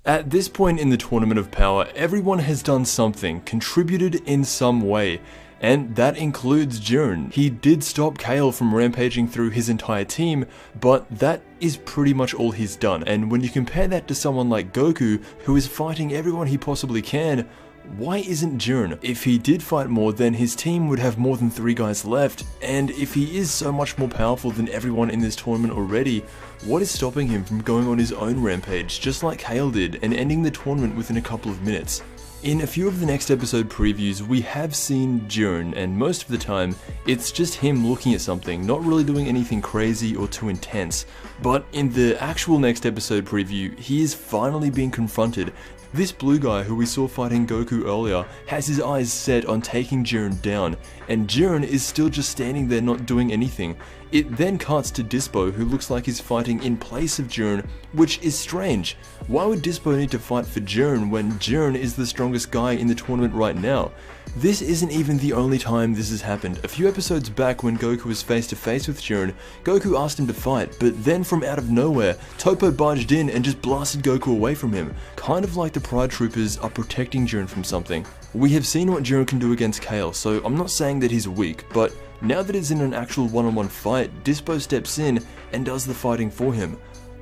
At this point in the Tournament of Power, everyone has done something, contributed in some way, and that includes Jiren. He did stop Kale from rampaging through his entire team, but that is pretty much all he's done, and when you compare that to someone like Goku, who is fighting everyone he possibly can, why isn't Jiren? If he did fight more, then his team would have more than 3 guys left, and if he is so much more powerful than everyone in this tournament already, what is stopping him from going on his own rampage, just like Kale did, and ending the tournament within a couple of minutes? In a few of the next episode previews, we have seen Jiren, and most of the time, it's just him looking at something, not really doing anything crazy or too intense. But in the actual next episode preview, he is finally being confronted. This blue guy who we saw fighting Goku earlier has his eyes set on taking Jiren down, and Jiren is still just standing there not doing anything. It then cuts to Dbz, who looks like he's fighting in place of Jiren, which is strange. Why would Dbz need to fight for Jiren when Jiren is the strongest guy in the tournament right now? This isn't even the only time this has happened. A few episodes back when Goku was face to face with Jiren, Goku asked him to fight, but then from out of nowhere, Toppo barged in and just blasted Goku away from him, kind of like the Pride Troopers are protecting Jiren from something. We have seen what Jiren can do against Kale, so I'm not saying that he's weak, but now that it's in an actual one-on-one fight, Dbz steps in and does the fighting for him.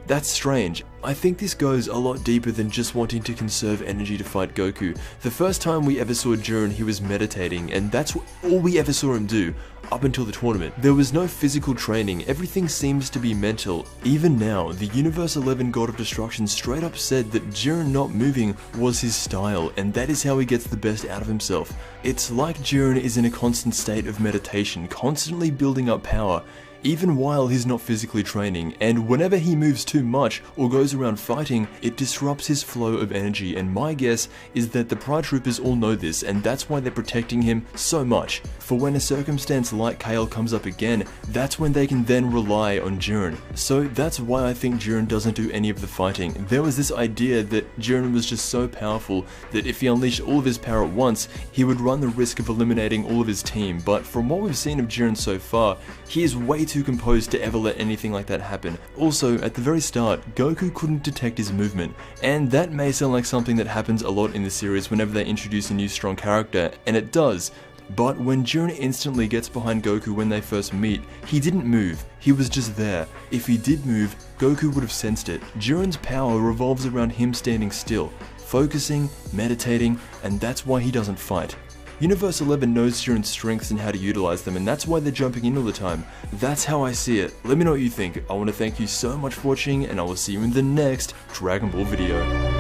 That's strange. I think this goes a lot deeper than just wanting to conserve energy to fight Goku. The first time we ever saw Jiren, he was meditating, and that's all we ever saw him do, up until the tournament. There was no physical training, everything seems to be mental. Even now, the Universe 11 God of Destruction straight up said that Jiren not moving was his style, and that is how he gets the best out of himself. It's like Jiren is in a constant state of meditation, constantly building up power, even while he's not physically training, and whenever he moves too much or goes around fighting, it disrupts his flow of energy, and my guess is that the Pride Troopers all know this, and that's why they're protecting him so much. For when a circumstance like Kale comes up again, that's when they can then rely on Jiren. So that's why I think Jiren doesn't do any of the fighting. There was this idea that Jiren was just so powerful that if he unleashed all of his power at once, he would run the risk of eliminating all of his team, but from what we've seen of Jiren so far, he is way too composed to ever let anything like that happen. Also, at the very start, Goku couldn't detect his movement, and that may sound like something that happens a lot in the series whenever they introduce a new strong character, and it does. But when Jiren instantly gets behind Goku when they first meet, he didn't move, he was just there. If he did move, Goku would have sensed it. Jiren's power revolves around him standing still, focusing, meditating, and that's why he doesn't fight. Universe 11 knows Jiren's strengths and how to utilize them, and that's why they're jumping in all the time. That's how I see it. Let me know what you think. I want to thank you so much for watching, and I will see you in the next Dragon Ball video.